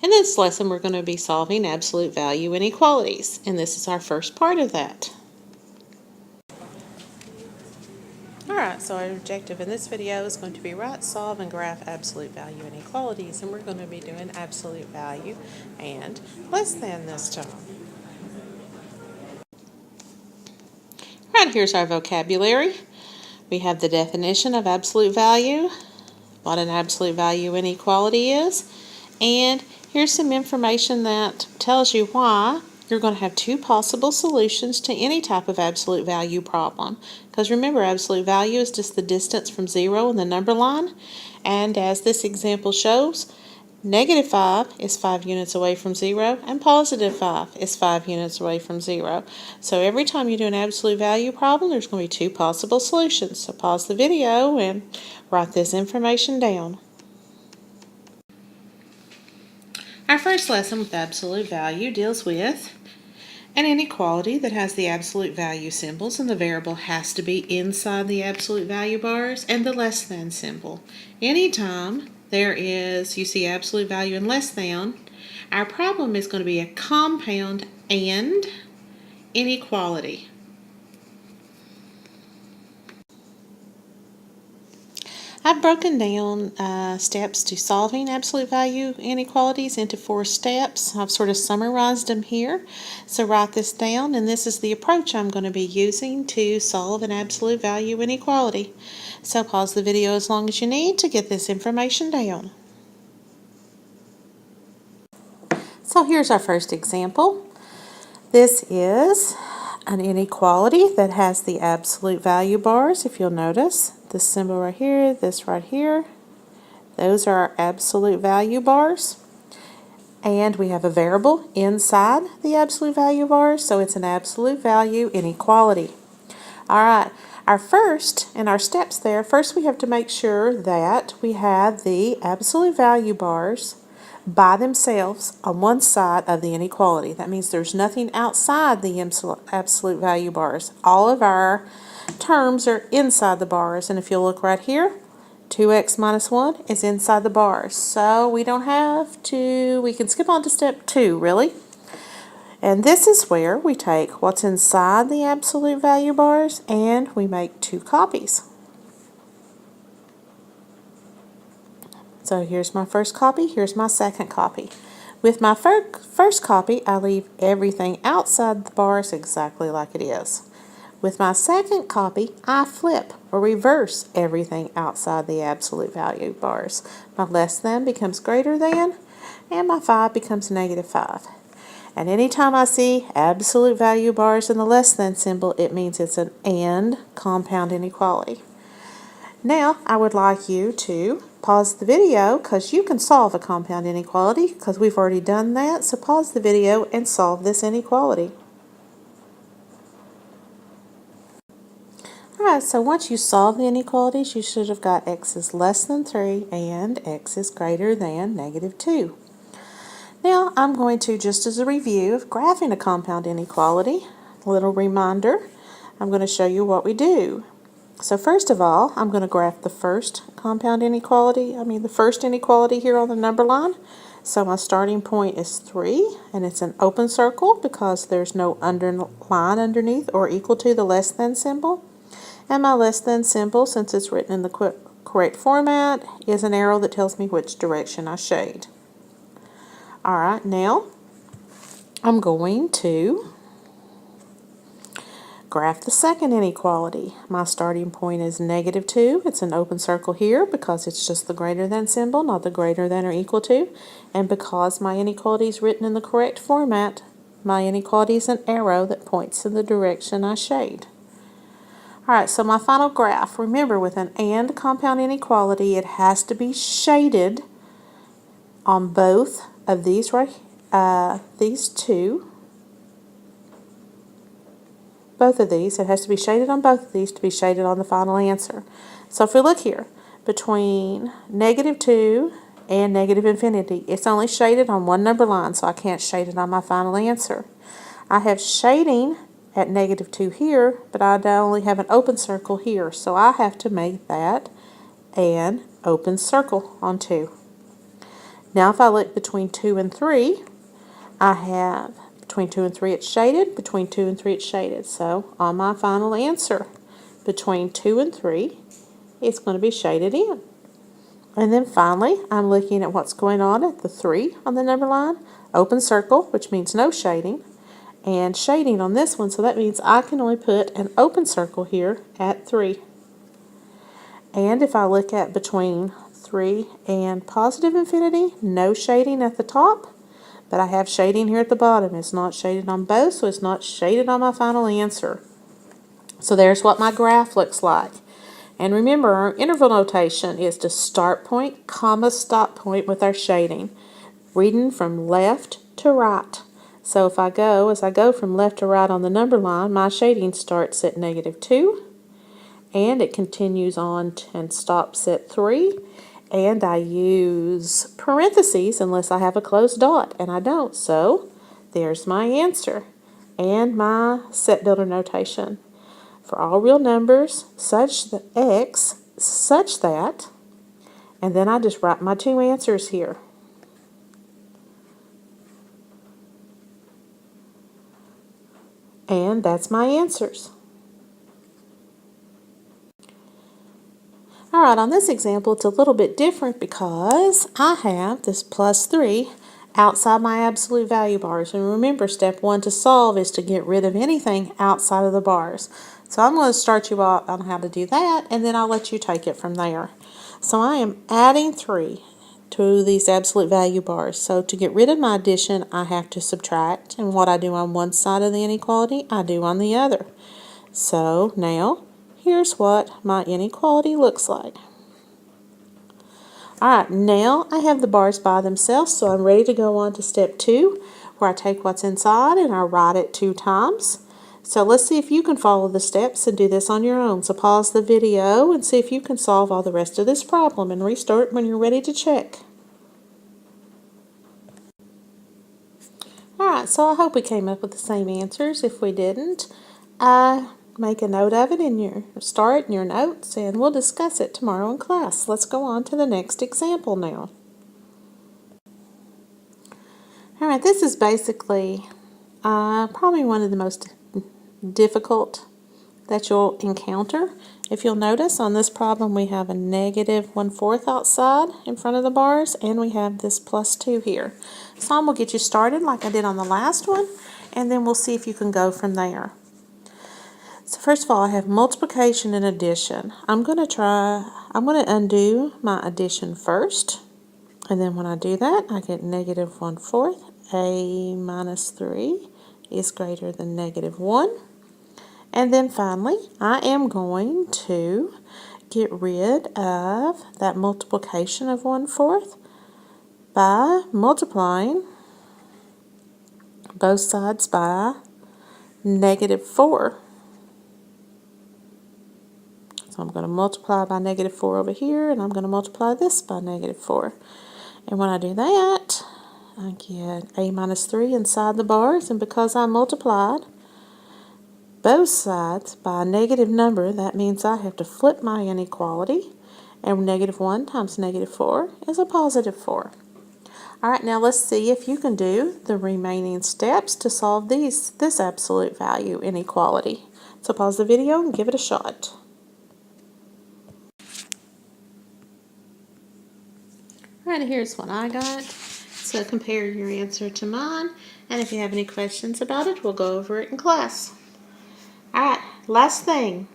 In this lesson, we're going to be solving absolute value inequalities, and this is our first part of that. Alright, so our objective in this video is going to be write, solve, and graph absolute value inequalities, and we're going to be doing absolute value and less than this time. Alright, here's our vocabulary. We have the definition of absolute value, what an absolute value inequality is, and here's some information that tells you why you're going to have two possible solutions to any type of absolute value problem. Because remember, absolute value is just the distance from 0 in the number line. And as this example shows, negative 5 is 5 units away from 0, and positive 5 is 5 units away from 0. So every time you do an absolute value problem, there's going to be two possible solutions. So pause the video and write this information down. Our first lesson with absolute value deals with an inequality that has the absolute value symbols, and the variable has to be inside the absolute value bars, and the less than symbol. Anytime you see absolute value and less than, our problem is going to be a compound and inequality. I've broken down steps to solving absolute value inequalities into 4 steps. I've sort of summarized them here. So write this down, and this is the approach I'm going to be using to solve an absolute value inequality. So pause the video as long as you need to get this information down. So here's our first example. This is an inequality that has the absolute value bars, if you'll notice. This symbol right here, this right here, those are our absolute value bars. And we have a variable inside the absolute value bars, so it's an absolute value inequality. Alright, our steps there, first we have to make sure that we have the absolute value bars by themselves on one side of the inequality. That means there's nothing outside the absolute value bars. All of our terms are inside the bars, and if you'll look right here, 2x minus 1 is inside the bars. So we can skip on to step 2, really. And this is where we take what's inside the absolute value bars and we make 2 copies. So here's my first copy, here's my second copy. With my first copy, I leave everything outside the bars exactly like it is. With my second copy, I flip or reverse everything outside the absolute value bars. My less than becomes greater than, and my 5 becomes negative 5. And anytime I see absolute value bars in the less than symbol, it means it's an and compound inequality. Now, I would like you to pause the video because you can solve a compound inequality because we've already done that. So pause the video and solve this inequality. Alright, so once you solve the inequalities, you should have got x is less than 3 and x is greater than negative 2. Now, I'm going to, just as a review of graphing a compound inequality, a little reminder, I'm going to show you what we do. So first of all, I'm going to graph the first the first inequality here on the number line. So my starting point is 3, and it's an open circle because there's no line underneath or equal to the less than symbol. And my less than symbol, since it's written in the correct format, is an arrow that tells me which direction I shade. Alright, now I'm going to graph the second inequality. My starting point is negative 2. It's an open circle here because it's just the greater than symbol, not the greater than or equal to. And because my inequality is written in the correct format, my inequality is an arrow that points in the direction I shade. Alright, so my final graph. Remember, with an and compound inequality, it has to be shaded on both of these these two. Both of these. It has to be shaded on both of these to be shaded on the final answer. So if we look here, between negative 2 and negative infinity, it's only shaded on one number line, so I can't shade it on my final answer. I have shading at negative 2 here, but I only have an open circle here, so I have to make that an open circle on 2. Now if I look between 2 and 3, I have between 2 and 3 it's shaded, between 2 and 3 it's shaded. So on my final answer, between 2 and 3, it's going to be shaded in. And then finally, I'm looking at what's going on at the 3 on the number line. Open circle, which means no shading, and shading on this one, so that means I can only put an open circle here at 3. And if I look at between 3 and positive infinity, no shading at the top, but I have shading here at the bottom. It's not shaded on both, so it's not shaded on my final answer. So there's what my graph looks like. And remember, our interval notation is to start point, comma, stop point with our shading, reading from left to right. So if I go, as I go from left to right on the number line, my shading starts at -2, and it continues on and stops at 3, and I use parentheses unless I have a closed dot, and I don't. So there's my answer and my set builder notation. For all real numbers, such that x, such that, and then I just write my two answers here. And that's my answers. Alright, on this example, it's a little bit different because I have this +3 outside my absolute value bars. And remember, step 1 to solve is to get rid of anything outside of the bars. So I'm going to start you off on how to do that, and then I'll let you take it from there. So I am adding 3 to these absolute value bars. So to get rid of my addition, I have to subtract. And what I do on one side of the inequality, I do on the other. So now, here's what my inequality looks like. Alright, now I have the bars by themselves, so I'm ready to go on to step 2, where I take what's inside and I write it 2 times. So let's see if you can follow the steps and do this on your own. So pause the video and see if you can solve all the rest of this problem and restart when you're ready to check. Alright, so I hope we came up with the same answers. If we didn't, make a note of it in your notes, and we'll discuss it tomorrow in class. Let's go on to the next example now. Alright, this is basically probably one of the most difficult that you'll encounter. If you'll notice, on this problem we have a -1/4 outside in front of the bars, and we have this +2 here. So I'm going to get you started like I did on the last one, and then we'll see if you can go from there. So first of all, I have multiplication and addition. I'm going to undo my addition first, and then when I do that, I get -1/4. A minus 3 is greater than -1. And then finally, I am going to get rid of that multiplication of 1/4 by multiplying both sides by -4. So I'm going to multiply by -4 over here, and I'm going to multiply this by -4. And when I do that, I get a minus 3 inside the bars, and because I multiplied both sides by a negative number, that means I have to flip my inequality, and -1 times -4 is a +4. Alright, now let's see if you can do the remaining steps to solve this absolute value inequality. So pause the video and give it a shot. Alright, here's what I got. So compare your answer to mine, and if you have any questions about it, we'll go over it in class. Alright, last thing.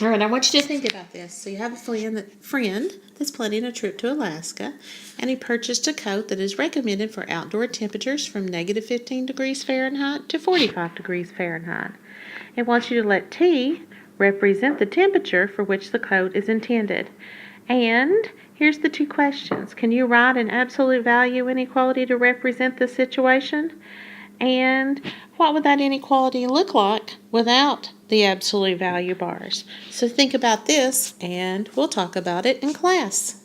Alright, I want you to think about this. So you have a friend that's planning a trip to Alaska, and he purchased a coat that is recommended for outdoor temperatures from -15 degrees Fahrenheit to 45 degrees Fahrenheit. It wants you to let T represent the temperature for which the coat is intended. And here's the 2 questions. Can you write an absolute value inequality to represent the situation? And what would that inequality look like without the absolute value bars? So think about this, and we'll talk about it in class.